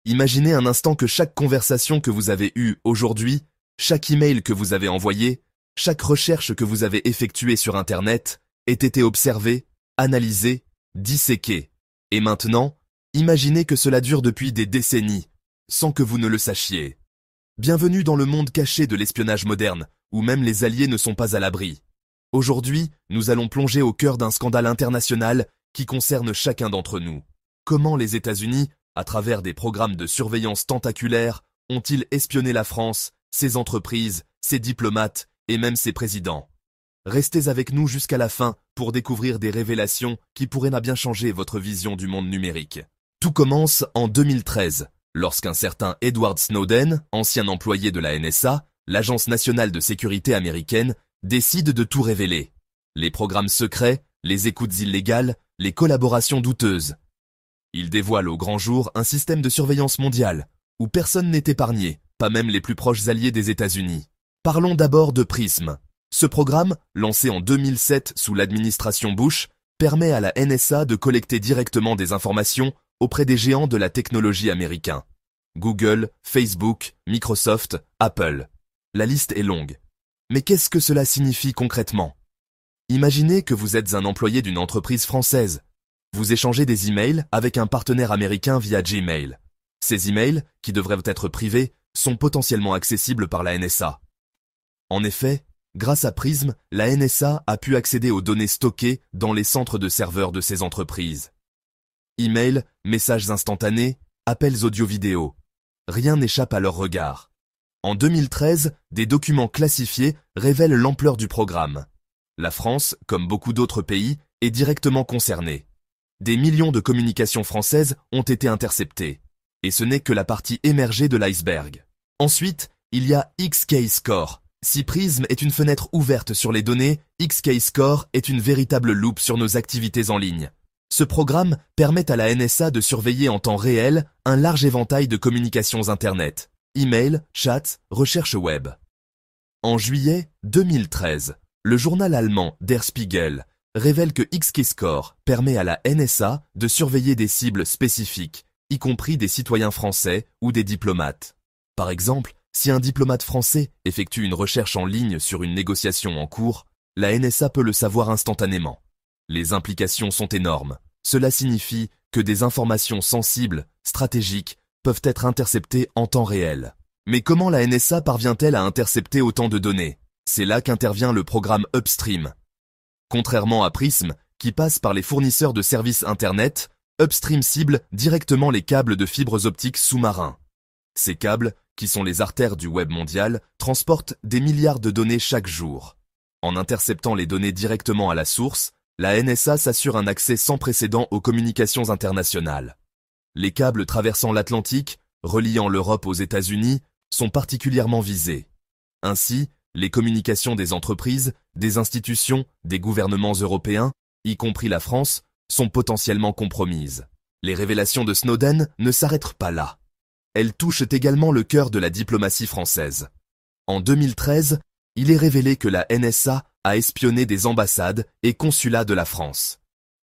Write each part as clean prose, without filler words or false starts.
Imaginez un instant que chaque conversation que vous avez eue aujourd'hui, chaque email que vous avez envoyé, chaque recherche que vous avez effectuée sur Internet ait été observée, analysée, disséquée. Et maintenant, imaginez que cela dure depuis des décennies, sans que vous ne le sachiez. Bienvenue dans le monde caché de l'espionnage moderne, où même les alliés ne sont pas à l'abri. Aujourd'hui, nous allons plonger au cœur d'un scandale international qui concerne chacun d'entre nous. Comment les États-Unis, à travers des programmes de surveillance tentaculaires, ont-ils espionné la France, ses entreprises, ses diplomates et même ses présidents? Restez avec nous jusqu'à la fin pour découvrir des révélations qui pourraient bien changer votre vision du monde numérique. Tout commence en 2013, lorsqu'un certain Edward Snowden, ancien employé de la NSA, l'Agence nationale de sécurité américaine, décide de tout révéler. Les programmes secrets, les écoutes illégales, les collaborations douteuses. Il dévoile au grand jour un système de surveillance mondiale, où personne n'est épargné, pas même les plus proches alliés des États-Unis. Parlons d'abord de PRISM. Ce programme, lancé en 2007 sous l'administration Bush, permet à la NSA de collecter directement des informations auprès des géants de la technologie américains. Google, Facebook, Microsoft, Apple. La liste est longue. Mais qu'est-ce que cela signifie concrètement? Imaginez que vous êtes un employé d'une entreprise française. Vous échangez des emails avec un partenaire américain via Gmail. Ces emails, qui devraient être privés, sont potentiellement accessibles par la NSA. En effet, grâce à Prism, la NSA a pu accéder aux données stockées dans les centres de serveurs de ces entreprises. Emails, messages instantanés, appels audio-vidéo. Rien n'échappe à leur regard. En 2013, des documents classifiés révèlent l'ampleur du programme. La France, comme beaucoup d'autres pays, est directement concernée. Des millions de communications françaises ont été interceptées. Et ce n'est que la partie émergée de l'iceberg. Ensuite, il y a XKeyscore. Si Prism est une fenêtre ouverte sur les données, XKeyscore est une véritable loupe sur nos activités en ligne. Ce programme permet à la NSA de surveiller en temps réel un large éventail de communications Internet. Email, chat, recherche web. En juillet 2013, le journal allemand Der Spiegel révèle que XKeyscore permet à la NSA de surveiller des cibles spécifiques, y compris des citoyens français ou des diplomates. Par exemple, si un diplomate français effectue une recherche en ligne sur une négociation en cours, la NSA peut le savoir instantanément. Les implications sont énormes. Cela signifie que des informations sensibles, stratégiques, peuvent être interceptées en temps réel. Mais comment la NSA parvient-elle à intercepter autant de données? C'est là qu'intervient le programme Upstream. Contrairement à Prism, qui passe par les fournisseurs de services Internet, Upstream cible directement les câbles de fibres optiques sous-marins. Ces câbles, qui sont les artères du web mondial, transportent des milliards de données chaque jour. En interceptant les données directement à la source, la NSA s'assure un accès sans précédent aux communications internationales. Les câbles traversant l'Atlantique, reliant l'Europe aux États-Unis, sont particulièrement visés. Ainsi, les communications des entreprises, des institutions, des gouvernements européens, y compris la France, sont potentiellement compromises. Les révélations de Snowden ne s'arrêtent pas là. Elles touchent également le cœur de la diplomatie française. En 2013, il est révélé que la NSA a espionné des ambassades et consulats de la France.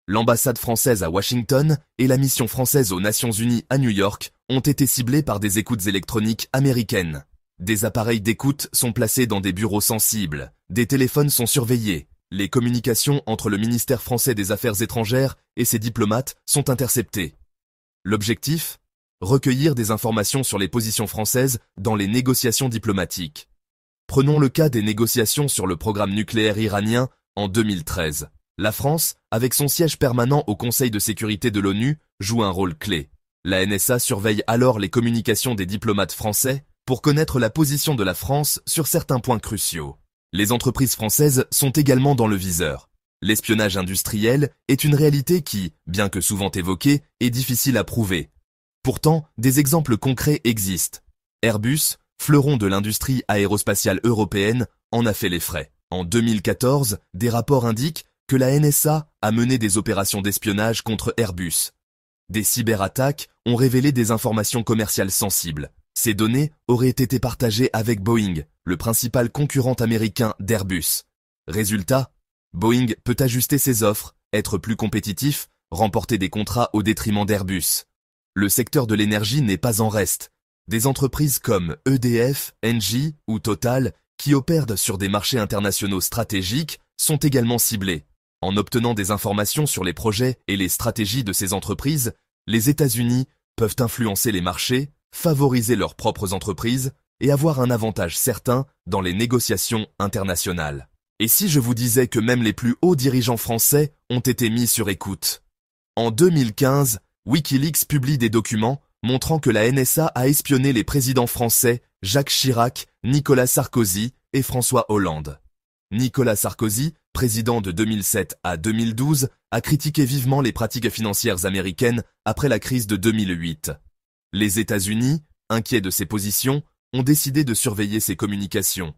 L'ambassade française à Washington et la mission française aux Nations Unies à New York ont été ciblées par des écoutes électroniques américaines. Des appareils d'écoute sont placés dans des bureaux sensibles, des téléphones sont surveillés, les communications entre le ministère français des Affaires étrangères et ses diplomates sont interceptées. L'objectif? Recueillir des informations sur les positions françaises dans les négociations diplomatiques. Prenons le cas des négociations sur le programme nucléaire iranien en 2013. La France, avec son siège permanent au Conseil de sécurité de l'ONU, joue un rôle clé. La NSA surveille alors les communications des diplomates français pour connaître la position de la France sur certains points cruciaux. Les entreprises françaises sont également dans le viseur. L'espionnage industriel est une réalité qui, bien que souvent évoquée, est difficile à prouver. Pourtant, des exemples concrets existent. Airbus, fleuron de l'industrie aérospatiale européenne, en a fait les frais. En 2014, des rapports indiquent que la NSA a mené des opérations d'espionnage contre Airbus. Des cyberattaques ont révélé des informations commerciales sensibles. Ces données auraient été partagées avec Boeing, le principal concurrent américain d'Airbus. Résultat, Boeing peut ajuster ses offres, être plus compétitif, remporter des contrats au détriment d'Airbus. Le secteur de l'énergie n'est pas en reste. Des entreprises comme EDF, Engie ou Total, qui opèrent sur des marchés internationaux stratégiques, sont également ciblées. En obtenant des informations sur les projets et les stratégies de ces entreprises, les États-Unis peuvent influencer les marchés, favoriser leurs propres entreprises et avoir un avantage certain dans les négociations internationales. Et si je vous disais que même les plus hauts dirigeants français ont été mis sur écoute? En 2015, Wikileaks publie des documents montrant que la NSA a espionné les présidents français Jacques Chirac, Nicolas Sarkozy et François Hollande. Nicolas Sarkozy, président de 2007 à 2012, a critiqué vivement les pratiques financières américaines après la crise de 2008. Les États-Unis, inquiets de ses positions, ont décidé de surveiller ses communications.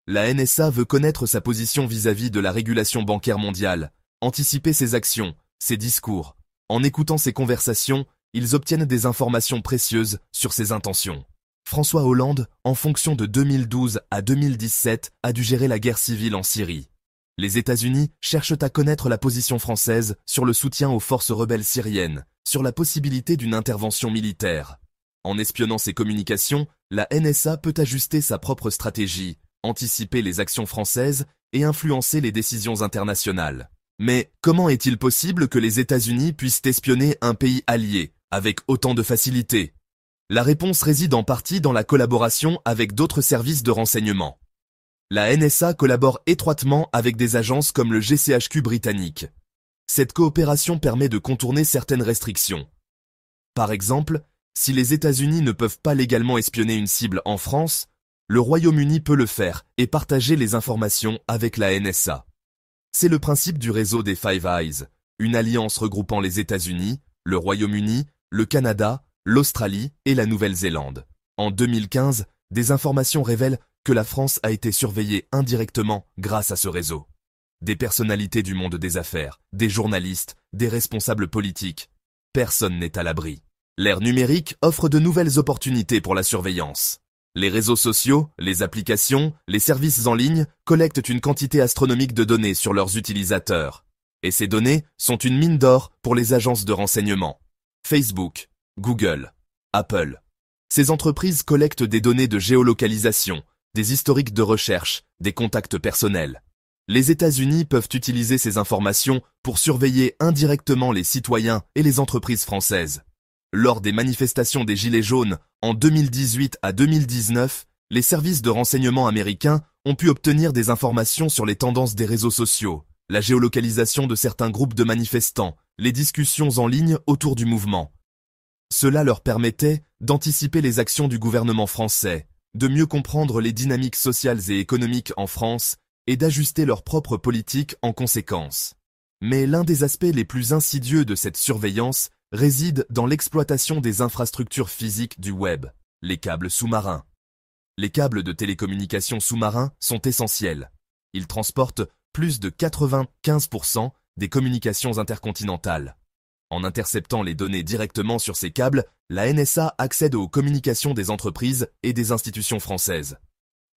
La NSA veut connaître sa position vis-à-vis de la régulation bancaire mondiale, anticiper ses actions, ses discours. En écoutant ses conversations, ils obtiennent des informations précieuses sur ses intentions. François Hollande, en fonction de 2012 à 2017, a dû gérer la guerre civile en Syrie. Les États-Unis cherchent à connaître la position française sur le soutien aux forces rebelles syriennes, sur la possibilité d'une intervention militaire. En espionnant ces communications, la NSA peut ajuster sa propre stratégie, anticiper les actions françaises et influencer les décisions internationales. Mais comment est-il possible que les États-Unis puissent espionner un pays allié avec autant de facilité? La réponse réside en partie dans la collaboration avec d'autres services de renseignement. La NSA collabore étroitement avec des agences comme le GCHQ britannique. Cette coopération permet de contourner certaines restrictions. Par exemple, si les États-Unis ne peuvent pas légalement espionner une cible en France, le Royaume-Uni peut le faire et partager les informations avec la NSA. C'est le principe du réseau des Five Eyes, une alliance regroupant les États-Unis, le Royaume-Uni, le Canada, l'Australie et la Nouvelle-Zélande. En 2015, des informations révèlent que la France a été surveillée indirectement grâce à ce réseau. Des personnalités du monde des affaires, des journalistes, des responsables politiques. Personne n'est à l'abri. L'ère numérique offre de nouvelles opportunités pour la surveillance. Les réseaux sociaux, les applications, les services en ligne collectent une quantité astronomique de données sur leurs utilisateurs. Et ces données sont une mine d'or pour les agences de renseignement. Facebook, Google, Apple. Ces entreprises collectent des données de géolocalisation, des historiques de recherche, des contacts personnels. Les États-Unis peuvent utiliser ces informations pour surveiller indirectement les citoyens et les entreprises françaises. Lors des manifestations des Gilets jaunes, en 2018 à 2019, les services de renseignement américains ont pu obtenir des informations sur les tendances des réseaux sociaux, la géolocalisation de certains groupes de manifestants, les discussions en ligne autour du mouvement. Cela leur permettait d'anticiper les actions du gouvernement français, de mieux comprendre les dynamiques sociales et économiques en France et d'ajuster leur propre politique en conséquence. Mais l'un des aspects les plus insidieux de cette surveillance réside dans l'exploitation des infrastructures physiques du web, les câbles sous-marins. Les câbles de télécommunications sous-marins sont essentiels. Ils transportent plus de 95% des communications intercontinentales. En interceptant les données directement sur ces câbles, la NSA accède aux communications des entreprises et des institutions françaises.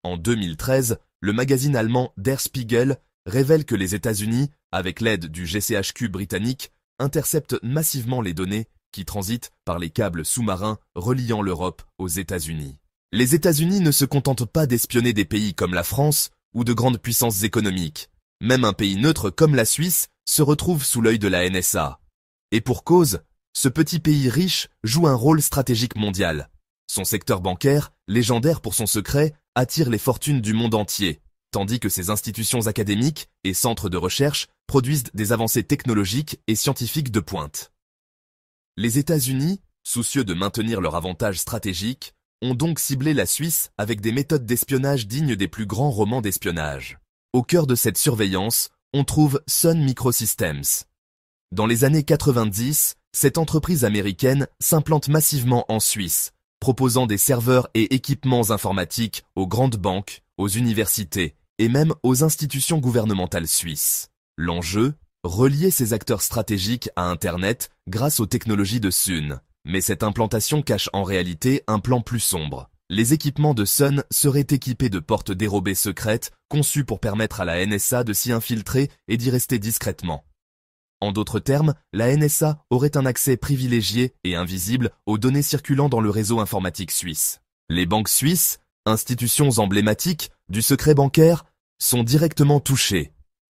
En 2013, le magazine allemand Der Spiegel révèle que les États-Unis, avec l'aide du GCHQ britannique, interceptent massivement les données qui transitent par les câbles sous-marins reliant l'Europe aux États-Unis. Les États-Unis ne se contentent pas d'espionner des pays comme la France ou de grandes puissances économiques. Même un pays neutre comme la Suisse se retrouve sous l'œil de la NSA. Et pour cause, ce petit pays riche joue un rôle stratégique mondial. Son secteur bancaire, légendaire pour son secret, attire les fortunes du monde entier, tandis que ses institutions académiques et centres de recherche produisent des avancées technologiques et scientifiques de pointe. Les États-Unis, soucieux de maintenir leur avantage stratégique, ont donc ciblé la Suisse avec des méthodes d'espionnage dignes des plus grands romans d'espionnage. Au cœur de cette surveillance, on trouve Sun Microsystems. Dans les années 90, cette entreprise américaine s'implante massivement en Suisse, proposant des serveurs et équipements informatiques aux grandes banques, aux universités et même aux institutions gouvernementales suisses. L'enjeu, relier ces acteurs stratégiques à Internet grâce aux technologies de Sun. Mais cette implantation cache en réalité un plan plus sombre. Les équipements de Sun seraient équipés de portes dérobées secrètes conçues pour permettre à la NSA de s'y infiltrer et d'y rester discrètement. En d'autres termes, la NSA aurait un accès privilégié et invisible aux données circulant dans le réseau informatique suisse. Les banques suisses, institutions emblématiques du secret bancaire, sont directement touchées.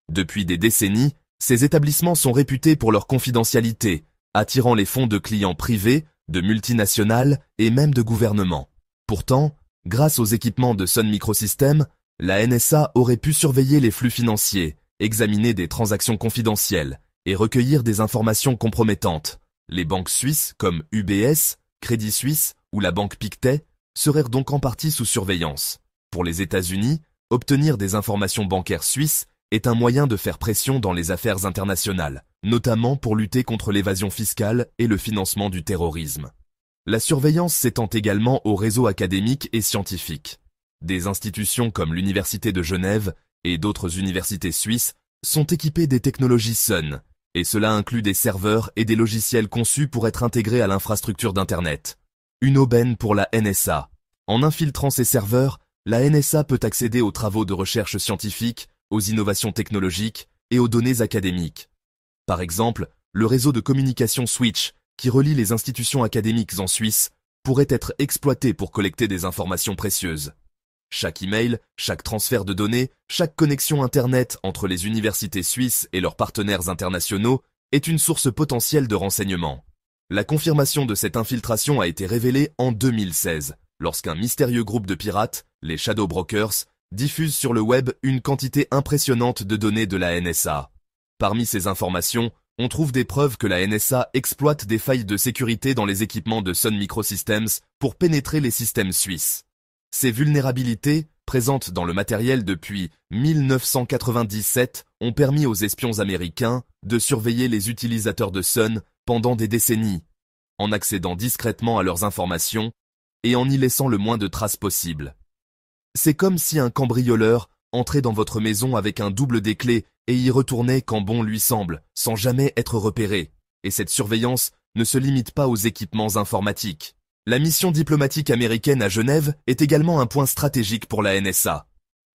Depuis des décennies, ces établissements sont réputés pour leur confidentialité, attirant les fonds de clients privés, de multinationales et même de gouvernements. Pourtant, grâce aux équipements de Sun Microsystems, la NSA aurait pu surveiller les flux financiers, examiner des transactions confidentielles et recueillir des informations compromettantes. Les banques suisses comme UBS, Crédit Suisse ou la banque Pictet seraient donc en partie sous surveillance. Pour les États-Unis, obtenir des informations bancaires suisses est un moyen de faire pression dans les affaires internationales, notamment pour lutter contre l'évasion fiscale et le financement du terrorisme. La surveillance s'étend également aux réseaux académiques et scientifiques. Des institutions comme l'Université de Genève et d'autres universités suisses sont équipées des technologies Sun, et cela inclut des serveurs et des logiciels conçus pour être intégrés à l'infrastructure d'Internet. Une aubaine pour la NSA. En infiltrant ces serveurs, la NSA peut accéder aux travaux de recherche scientifique, aux innovations technologiques et aux données académiques. Par exemple, le réseau de communication Switch, qui relie les institutions académiques en Suisse, pourrait être exploité pour collecter des informations précieuses. Chaque email, chaque transfert de données, chaque connexion Internet entre les universités suisses et leurs partenaires internationaux est une source potentielle de renseignements. La confirmation de cette infiltration a été révélée en 2016, lorsqu'un mystérieux groupe de pirates, les Shadow Brokers, diffuse sur le web une quantité impressionnante de données de la NSA. Parmi ces informations, on trouve des preuves que la NSA exploite des failles de sécurité dans les équipements de Sun Microsystems pour pénétrer les systèmes suisses. Ces vulnérabilités, présentes dans le matériel depuis 1997, ont permis aux espions américains de surveiller les utilisateurs de Sun pendant des décennies, en accédant discrètement à leurs informations et en y laissant le moins de traces possible. C'est comme si un cambrioleur entrait dans votre maison avec un double des clés et y retournait quand bon lui semble, sans jamais être repéré. Et cette surveillance ne se limite pas aux équipements informatiques. La mission diplomatique américaine à Genève est également un point stratégique pour la NSA.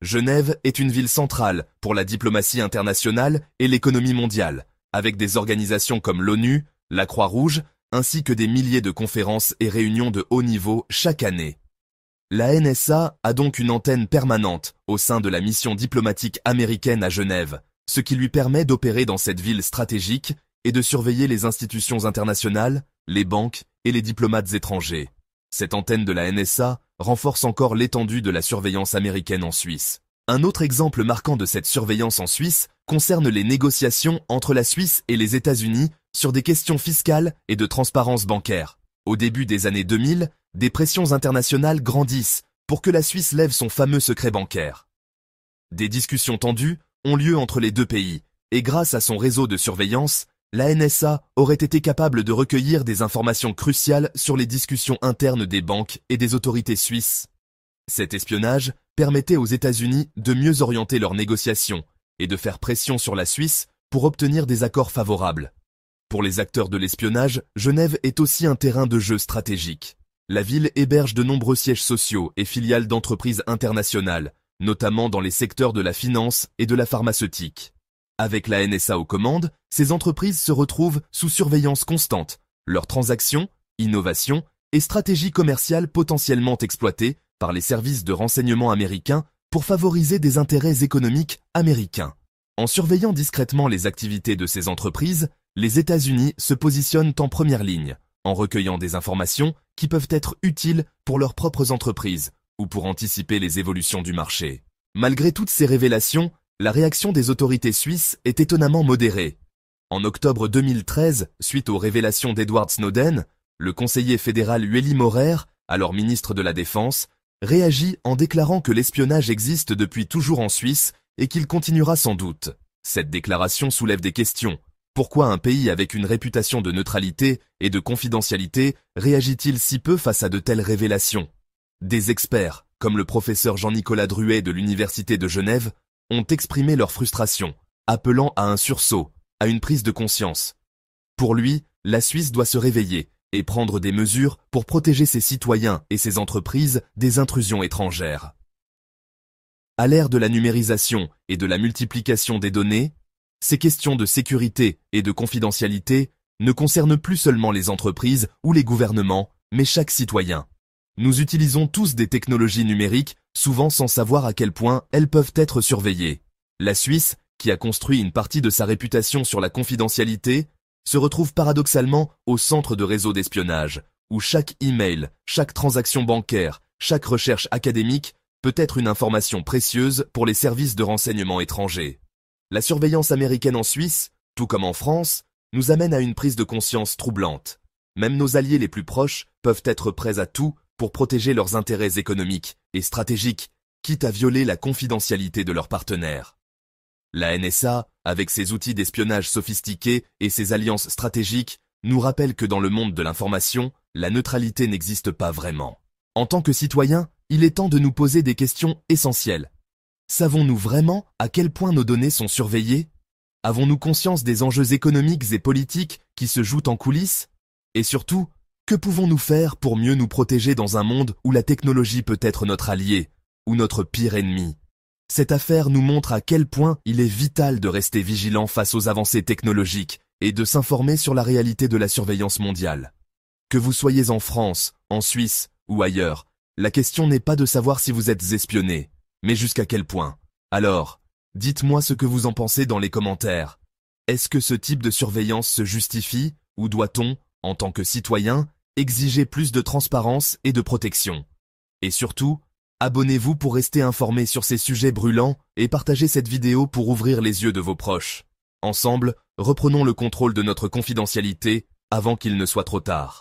Genève est une ville centrale pour la diplomatie internationale et l'économie mondiale, avec des organisations comme l'ONU, la Croix-Rouge, ainsi que des milliers de conférences et réunions de haut niveau chaque année. La NSA a donc une antenne permanente au sein de la mission diplomatique américaine à Genève, ce qui lui permet d'opérer dans cette ville stratégique et de surveiller les institutions internationales, les banques et les diplomates étrangers. Cette antenne de la NSA renforce encore l'étendue de la surveillance américaine en Suisse. Un autre exemple marquant de cette surveillance en Suisse concerne les négociations entre la Suisse et les États-Unis sur des questions fiscales et de transparence bancaire. Au début des années 2000, des pressions internationales grandissent pour que la Suisse lève son fameux secret bancaire. Des discussions tendues ont lieu entre les deux pays, et grâce à son réseau de surveillance, la NSA aurait été capable de recueillir des informations cruciales sur les discussions internes des banques et des autorités suisses. Cet espionnage permettait aux États-Unis de mieux orienter leurs négociations et de faire pression sur la Suisse pour obtenir des accords favorables. Pour les acteurs de l'espionnage, Genève est aussi un terrain de jeu stratégique. La ville héberge de nombreux sièges sociaux et filiales d'entreprises internationales, notamment dans les secteurs de la finance et de la pharmaceutique. Avec la NSA aux commandes, ces entreprises se retrouvent sous surveillance constante, leurs transactions, innovations et stratégies commerciales potentiellement exploitées par les services de renseignement américains pour favoriser des intérêts économiques américains. En surveillant discrètement les activités de ces entreprises, les États-Unis se positionnent en première ligne, en recueillant des informations qui peuvent être utiles pour leurs propres entreprises ou pour anticiper les évolutions du marché. Malgré toutes ces révélations, la réaction des autorités suisses est étonnamment modérée. En octobre 2013, suite aux révélations d'Edward Snowden, le conseiller fédéral Ueli Maurer, alors ministre de la Défense, réagit en déclarant que l'espionnage existe depuis toujours en Suisse et qu'il continuera sans doute. Cette déclaration soulève des questions. Pourquoi un pays avec une réputation de neutralité et de confidentialité réagit-il si peu face à de telles révélations? Des experts, comme le professeur Jean-Nicolas Druet de l'Université de Genève, ont exprimé leur frustration, appelant à un sursaut, à une prise de conscience. Pour lui, la Suisse doit se réveiller et prendre des mesures pour protéger ses citoyens et ses entreprises des intrusions étrangères. À l'ère de la numérisation et de la multiplication des données, Ces questions de sécurité et de confidentialité ne concernent plus seulement les entreprises ou les gouvernements, mais chaque citoyen. Nous utilisons tous des technologies numériques, souvent sans savoir à quel point elles peuvent être surveillées. La Suisse, qui a construit une partie de sa réputation sur la confidentialité, se retrouve paradoxalement au centre de réseaux d'espionnage, où chaque email, chaque transaction bancaire, chaque recherche académique peut être une information précieuse pour les services de renseignement étrangers. La surveillance américaine en Suisse, tout comme en France, nous amène à une prise de conscience troublante. Même nos alliés les plus proches peuvent être prêts à tout pour protéger leurs intérêts économiques et stratégiques, quitte à violer la confidentialité de leurs partenaires. La NSA, avec ses outils d'espionnage sophistiqués et ses alliances stratégiques, nous rappelle que dans le monde de l'information, la neutralité n'existe pas vraiment. En tant que citoyens, il est temps de nous poser des questions essentielles. Savons-nous vraiment à quel point nos données sont surveillées? Avons-nous conscience des enjeux économiques et politiques qui se jouent en coulisses? Et surtout, que pouvons-nous faire pour mieux nous protéger dans un monde où la technologie peut être notre allié ou notre pire ennemi? Cette affaire nous montre à quel point il est vital de rester vigilant face aux avancées technologiques et de s'informer sur la réalité de la surveillance mondiale. Que vous soyez en France, en Suisse ou ailleurs, la question n'est pas de savoir si vous êtes espionné, mais jusqu'à quel point. Alors, dites-moi ce que vous en pensez dans les commentaires. Est-ce que ce type de surveillance se justifie ou doit-on, en tant que citoyen, exiger plus de transparence et de protection? Et surtout, abonnez-vous pour rester informé sur ces sujets brûlants et partagez cette vidéo pour ouvrir les yeux de vos proches. Ensemble, reprenons le contrôle de notre confidentialité avant qu'il ne soit trop tard.